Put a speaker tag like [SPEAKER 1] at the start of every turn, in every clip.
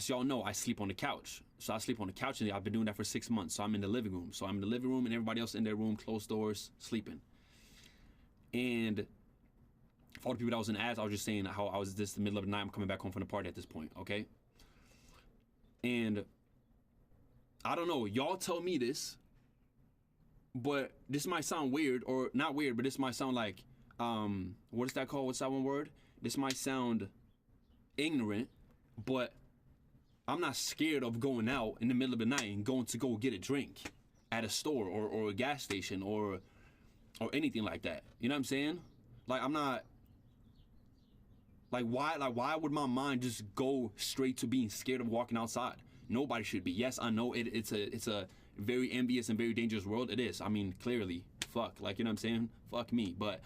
[SPEAKER 1] as y'all know, I sleep on the couch. So I sleep on the couch, and I've been doing that for 6 months. So I'm in the living room. So I'm in the living room, and everybody else in their room, closed doors, sleeping. And for all the people that was in ads, I was just saying how I was this the middle of the night. I'm coming back home from the party at this point, okay? And I don't know, y'all tell me this, but this might sound weird, or not weird, but this might sound like, what is that called? What's that one word? This might sound ignorant, but I'm not scared of going out in the middle of the night and going to go get a drink at a store or a gas station or anything like that. You know what I'm saying? Like, I'm not, like, why would my mind just go straight to being scared of walking outside? Nobody should be. Yes, I know it's a very envious and very dangerous world. It is. I mean, clearly, fuck, like, you know what I'm saying? Fuck me. But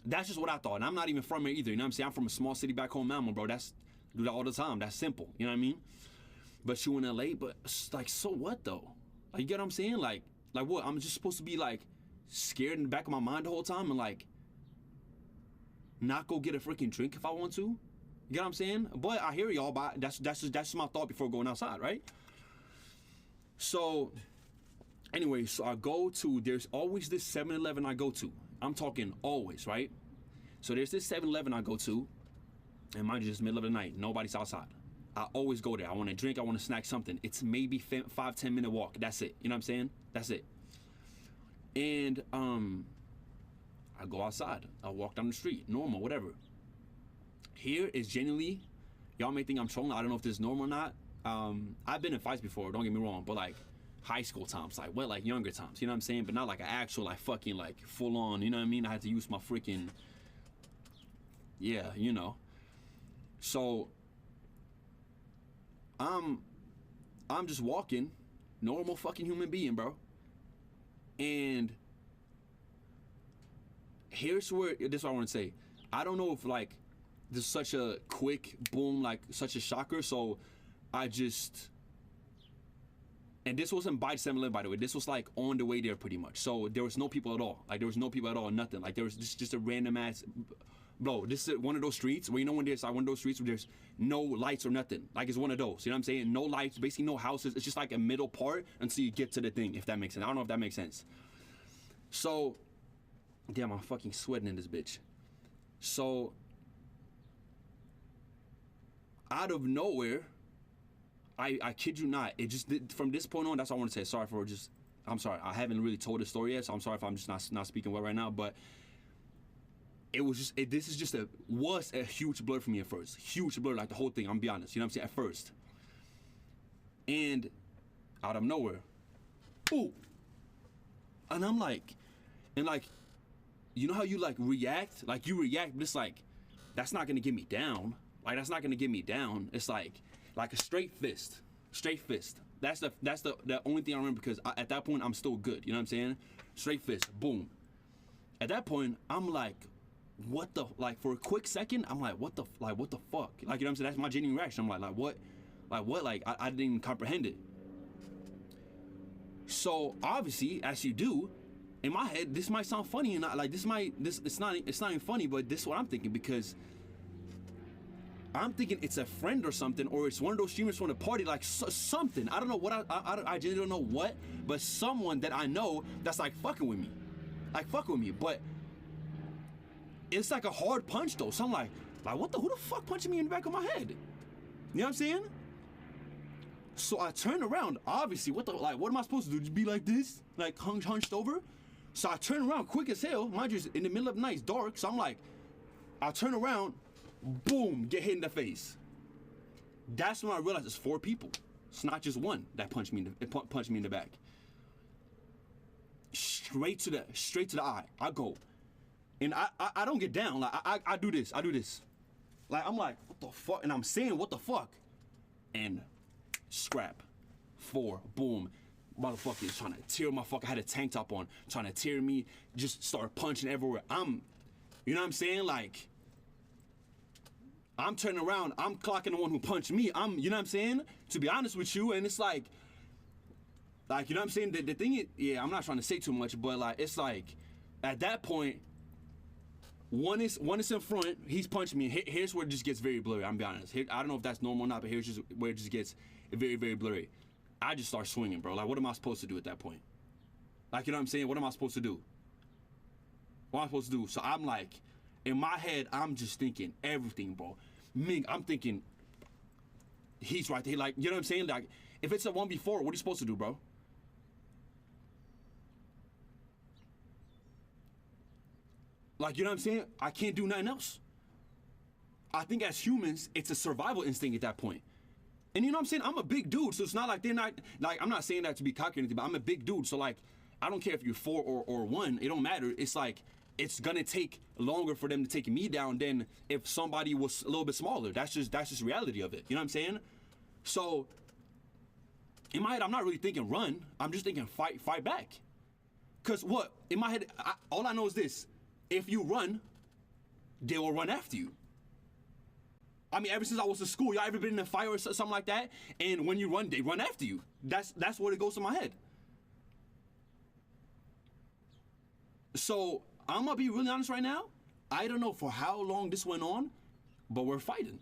[SPEAKER 1] that's just what I thought. And I'm not even from here either. You know what I'm saying? I'm from a small city back home, Alma, bro. Do that all the time. That's simple. You know what I mean? But you in LA, but like, so what though? Like, you get what I'm saying? Like what? I'm just supposed to be like scared in the back of my mind the whole time and like not go get a freaking drink if I want to? You get what I'm saying? But I hear y'all, but that's just my thought before going outside, right? So anyway, so I go to, there's always this 7-Eleven I go to. I'm talking always, right? So there's this 7-Eleven I go to, and mind you, it's middle of the night, nobody's outside. I always go there. I want to drink, I want to snack something. It's maybe 5-10 minute walk. That's it. You know what I'm saying? That's it. And I go outside. I walk down the street, normal, whatever. Here is genuinely, y'all may think I'm trolling. I don't know if this is normal or not. I've been in fights before, don't get me wrong, but like high school times, like younger times, you know what I'm saying? But not like an actual, like fucking, like full on, you know what I mean? I had to use my freaking, yeah, you know. So I'm just walking, normal fucking human being, bro. And here's where, this is what I want to say. I don't know if like this is such a quick boom, like such a shocker. So I just, and this wasn't by 7-Eleven, by the way. This was like on the way there pretty much. So there was no people at all. Like there was no people at all, nothing. Like there was just a random ass, bro, this is one of those streets where, you know, when there's like one of those streets where there's no lights or nothing. Like it's one of those, you know what I'm saying? No lights, basically no houses. It's just like a middle part until you get to the thing, if that makes sense. I don't know if that makes sense. So, damn, I'm fucking sweating in this bitch. So, out of nowhere, I kid you not, it just, from this point on, that's all I want to say. Sorry for just, I'm sorry, I haven't really told the story yet, so I'm sorry if I'm just not speaking well right now, but it was just, this is just was a huge blur for me at first. Huge blur, like the whole thing, I'm gonna be honest, you know what I'm saying, at first. And out of nowhere, ooh, and I'm like, and like, you know how you like react? Like you react, but it's like, that's not gonna get me down. Like that's not gonna get me down. It's like a straight fist. That's the only thing I remember, because at that point I'm still good. You know what I'm saying? Straight fist, boom. At that point, I'm like, what the, like for a quick second, I'm like, what the fuck? Like, you know what I'm saying? That's my genuine reaction. I'm like what? Like I didn't even comprehend it. So obviously, as you do, in my head, this might sound funny and not like it's not even funny, but this is what I'm thinking, because I'm thinking it's a friend or something, or it's one of those streamers from the party, like something. I don't know what I genuinely don't know what, but someone that I know that's like fucking with me, but it's like a hard punch though. So I'm like what the, who the fuck punching me in the back of my head? You know what I'm saying? So I turn around, obviously, what am I supposed to do? Just be like this? Like hunched over? So I turn around quick as hell. Mind you, it's in the middle of the night, it's dark. So I'm like, I turn around, boom, get hit in the face. That's when I realized it's 4 people. It's not just one that punched me in the back. Straight to the eye. I go. And I don't get down. Like I do this. Like I'm like, what the fuck? And I'm saying, what the fuck? And scrap. 4, boom. Motherfucker is trying to tear my fuck. I had a tank top on, trying to tear me, just start punching everywhere. You know what I'm saying? Like, I'm turning around, I'm clocking the one who punched me. You know what I'm saying? To be honest with you, and it's like, you know what I'm saying? The thing is, yeah, I'm not trying to say too much, but like, it's like, at that point, One is in front. He's punching me. Here's where it just gets very blurry. I'm be honest. I don't know if that's normal or not, but here's just where it just gets very, very blurry. I just start swinging, bro. Like, what am I supposed to do at that point? Like, you know what I'm saying? What am I supposed to do? What am I supposed to do? So I'm like, in my head, I'm just thinking everything, bro. Ming, I'm thinking, he's right there. Like, you know what I'm saying? Like, if it's a 1v4, what are you supposed to do, bro? Like, you know what I'm saying? I can't do nothing else. I think as humans, it's a survival instinct at that point. And you know what I'm saying? I'm a big dude, so it's not like they're not, like, I'm not saying that to be cocky or anything, but I'm a big dude, so like, I don't care if you're 4 or 1, it don't matter. It's like, it's gonna take longer for them to take me down than if somebody was a little bit smaller. That's just reality of it. You know what I'm saying? So, in my head, I'm not really thinking run. I'm just thinking fight back. Cause what? In my head, all I know is this. If you run, they will run after you. I mean, ever since I was in school, y'all ever been in a fight or something like that? And when you run, they run after you. That's what it goes to my head. So, I'm gonna be really honest right now. I don't know for how long this went on, but we're fighting.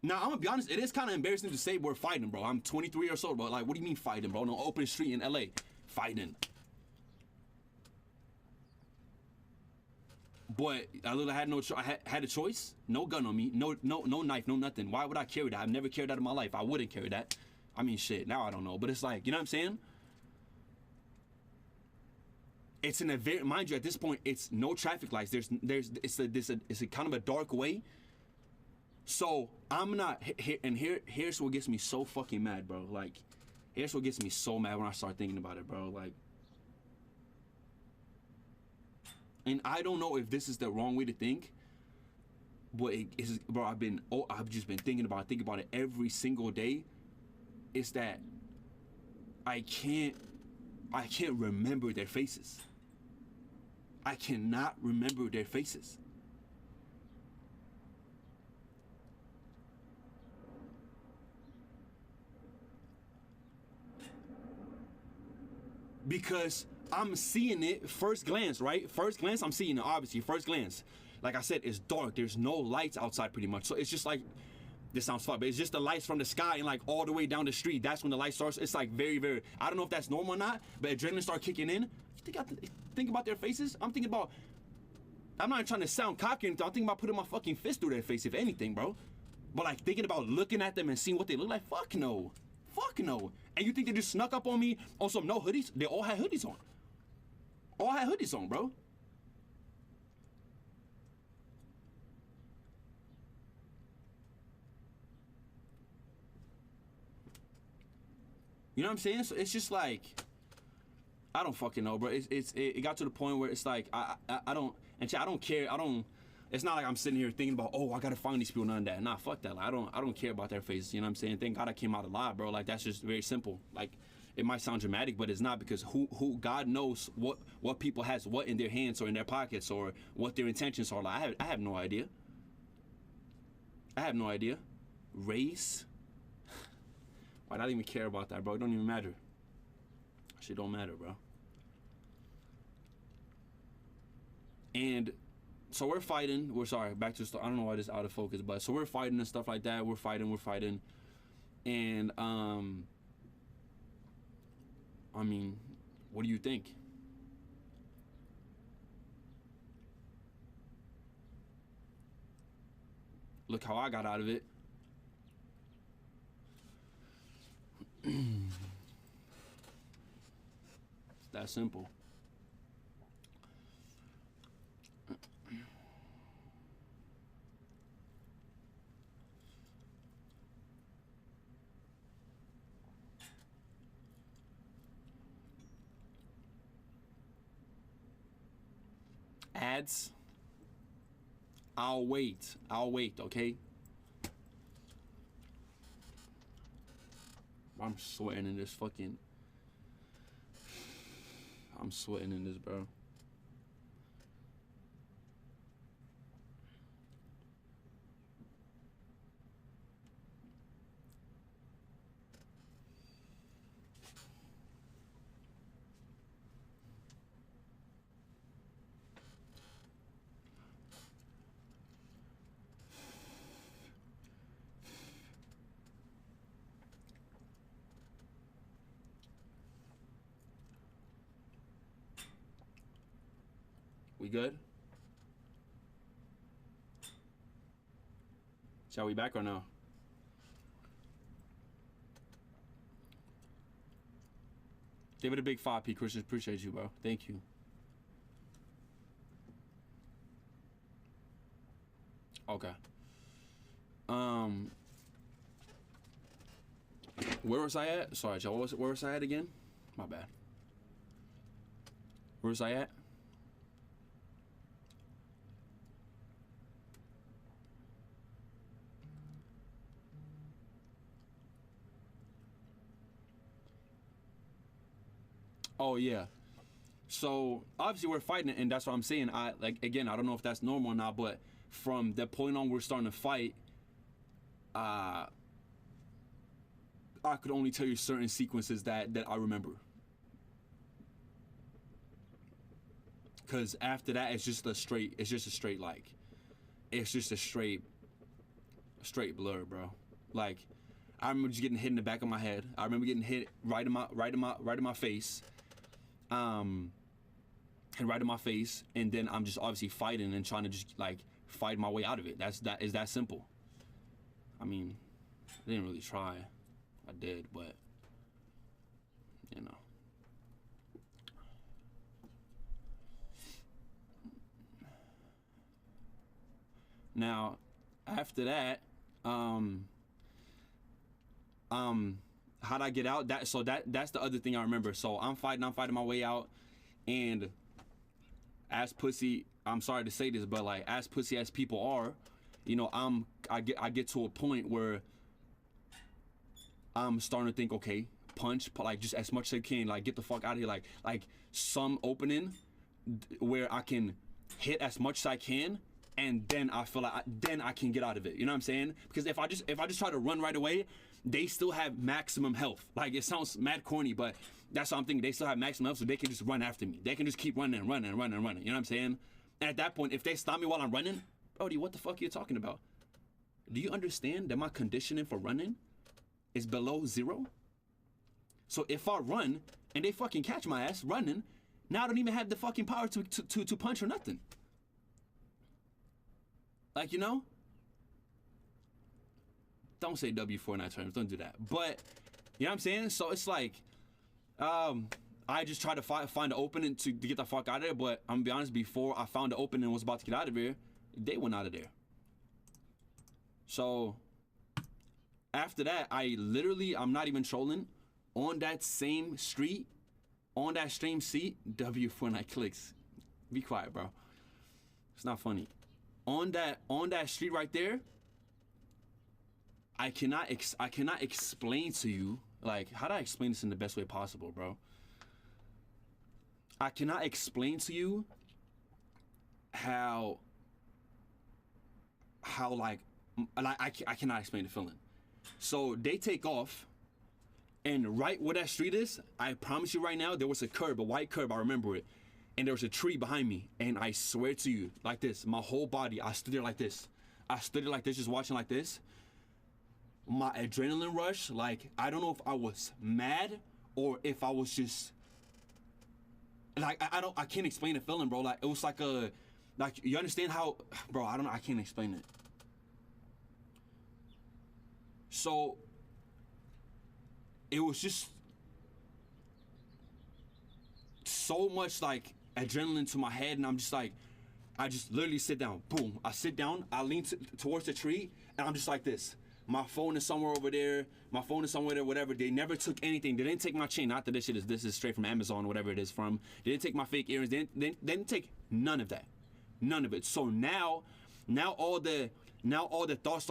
[SPEAKER 1] Now, I'm gonna be honest, it is kind of embarrassing to say we're fighting, bro. I'm 23 years old, bro. Like, what do you mean fighting, bro? On an open street in LA. Fighting. But I literally had no choice. I had a choice. No gun on me. No knife. No nothing. Why would I carry that? I've never carried that in my life. I wouldn't carry that. I mean, shit. Now I don't know. But it's like, you know what I'm saying? It's in a very, mind you, at this point, it's no traffic lights. It's a kind of a dark way. So I'm not here, and here's what gets me so fucking mad, bro. Like, here's what gets me so mad when I start thinking about it, bro. Like. And I don't know if this is the wrong way to think, but it is, bro. I've just been thinking about it every single day. It's that I can't remember their faces. I cannot remember their faces. Because I'm seeing it first glance, right? First glance, I'm seeing it, obviously. First glance. Like I said, it's dark. There's no lights outside pretty much. So it's just like, this sounds fun, but it's just the lights from the sky and like all the way down the street. That's when the light starts. It's like very, very, I don't know if that's normal or not, but adrenaline start kicking in. Think about their faces. I'm not trying to sound cocky or anything. I'm thinking about putting my fucking fist through their face, if anything, bro. But like thinking about looking at them and seeing what they look like, fuck no. Fuck no. And you think they just snuck up on me on some no hoodies? They all had hoodies on. All had hoodies on, bro. You know what I'm saying? So it's just like, I don't fucking know, bro. It got to the point where it's like I don't, and I don't care. It's not like I'm sitting here thinking about, oh, I gotta find these people. None of that. Nah, fuck that. Like, I don't care about their faces. You know what I'm saying? Thank God I came out alive, bro. Like, that's just very simple. Like, it might sound dramatic, but it's not, because who God knows what people has what in their hands or in their pockets or what their intentions are. Like, I have no idea. I have no idea. Race. Why not even care about that, bro? It don't even matter. Shit don't matter, bro. And so we're fighting. Back to the story. I don't know why this is out of focus, but so we're fighting and stuff like that. We're fighting. And I mean, what do you think? Look how I got out of it. It's that simple. Ads. I'll wait, okay? I'm sweating in this, bro. We good? Shall we back or no? Give it a big 5, P. Christian. Appreciate you, bro. Thank you. Okay. Where was I at? Sorry, y'all. Where was I at again? My bad. Where was I at? Oh yeah. So obviously we're fighting, and that's what I'm saying. I again, I don't know if that's normal or not, but from that point on, we're starting to fight. I could only tell you certain sequences that I remember. Cause after that, it's just a straight blur, bro. Like, I remember just getting hit in the back of my head. I remember getting hit right in my face. And right in my face, and then I'm just obviously fighting and trying to just like fight my way out of it. That is that simple. I mean, I didn't really try. I did, but you know. Now, after that, how'd I get out? That's the other thing I remember. So I'm fighting my way out, and as pussy, I'm sorry to say this, but like as pussy as people are, you know, I get to a point where I'm starting to think, okay, punch, like just as much as I can, like get the fuck out of here, like some opening where I can hit as much as I can, and then I feel like then I can get out of it. You know what I'm saying? Because if I just try to run right away, they still have maximum health. Like, it sounds mad corny, but that's what I'm thinking. They still have maximum health, so they can just run after me. They can just keep running. You know what I'm saying? And at that point, if they stop me while I'm running, Brody, what the fuck are you talking about? Do you understand that my conditioning for running is below 0? So if I run and they fucking catch my ass running, now I don't even have the fucking power to punch or nothing. Like, you know? Don't say W4 terms. Don't do that. But, you know what I'm saying? So it's like, I just tried to find an opening to get the fuck out of there. But I'm gonna be honest, before I found the opening and was about to get out of here, they went out of there. So, after that, I'm not even trolling, on that same street, on that same seat, W4 clicks. Be quiet, bro. It's not funny. On that street right there, I cannot explain to you, like, how do I explain this in the best way possible, bro? I cannot explain to you how like I cannot explain the feeling. So they take off, and right where that street is, I promise you right now, there was a curb, a white curb, I remember it. And there was a tree behind me, and I swear to you, like this, my whole body, I stood there like this. Just watching like this. My adrenaline rush, like, I don't know if I was mad or if I was just, like, I can't explain the feeling, bro. Like, it was like you understand how, bro, I can't explain it. So, it was just so much, like, adrenaline to my head, and I'm just like, I just literally sit down. Boom. I sit down, I lean towards the tree, and I'm just like this. My phone is somewhere over there. My phone is somewhere there, whatever. They never took anything. They didn't take my chain. Not that this is straight from Amazon, whatever it is from. They didn't take my fake earrings. They didn't take none of that. None of it. So now all the thoughts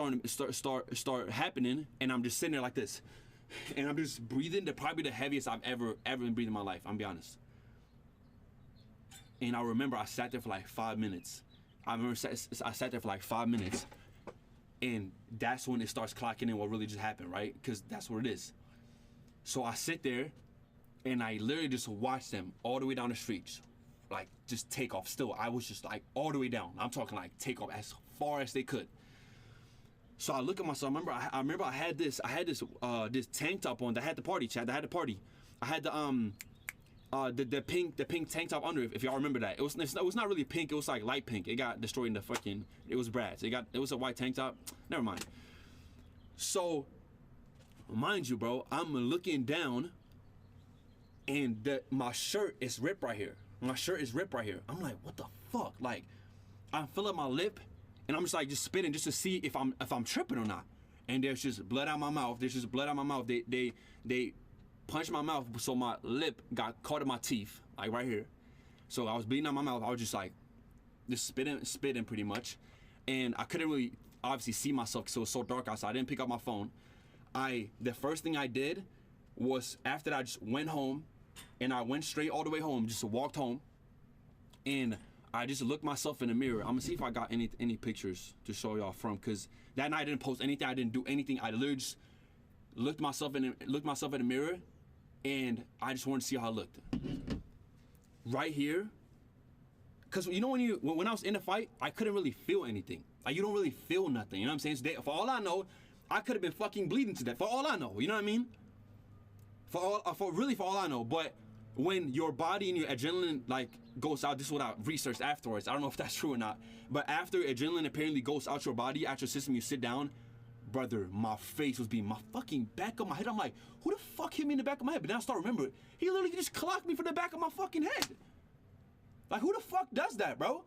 [SPEAKER 1] start happening, and I'm just sitting there like this. And I'm just breathing. They're probably the heaviest I've ever been breathing in my life. I'm be honest. And I remember I sat there for like 5 minutes. I sat there for like 5 minutes. And that's when it starts clocking in what really just happened, right? Because that's what it is. So I sit there, and I literally just watch them all the way down the street. Like, just take off still. I was just like all the way down. I'm talking like take off as far as they could. So I look at myself. I remember I had this tank top on that had the party, Chad. I had the the pink tank top under, if y'all remember that. It was not really pink, it was like light pink. It got destroyed in the fucking, it was Brad's. It was a white tank top. Never mind. So, mind you, bro, I'm looking down and my shirt is ripped right here. My shirt is ripped right here. I'm like, what the fuck? Like, I fill up my lip and I'm just like spitting just to see if I'm tripping or not. And there's just blood out my mouth. They punched my mouth, so my lip got caught in my teeth, like right here. So I was bleeding out my mouth. I was just like, just spitting pretty much. And I couldn't really obviously see myself because it was so dark outside. I didn't pick up my phone. The first thing I did was, after that, I just went home, and I went straight all the way home, just walked home, and I just looked myself in the mirror. I'm gonna see if I got any pictures to show y'all from, because that night I didn't post anything, I didn't do anything. I literally just looked myself in the mirror, and I just wanted to see how I looked. Right here, because you know when I was in a fight, I couldn't really feel anything. Like, you don't really feel nothing, you know what I'm saying? So for all I know, I could have been fucking bleeding to death. For all I know, you know what I mean? For all I know. But when your body and your adrenaline like goes out, this is what I researched afterwards. I don't know if that's true or not. But after adrenaline apparently goes out your body, out your system, you sit down, brother, my face was being, my fucking back of my head. I'm like, who the fuck hit me in the back of my head? But then I start remembering, he literally just clocked me from the back of my fucking head. Like, who the fuck does that, bro?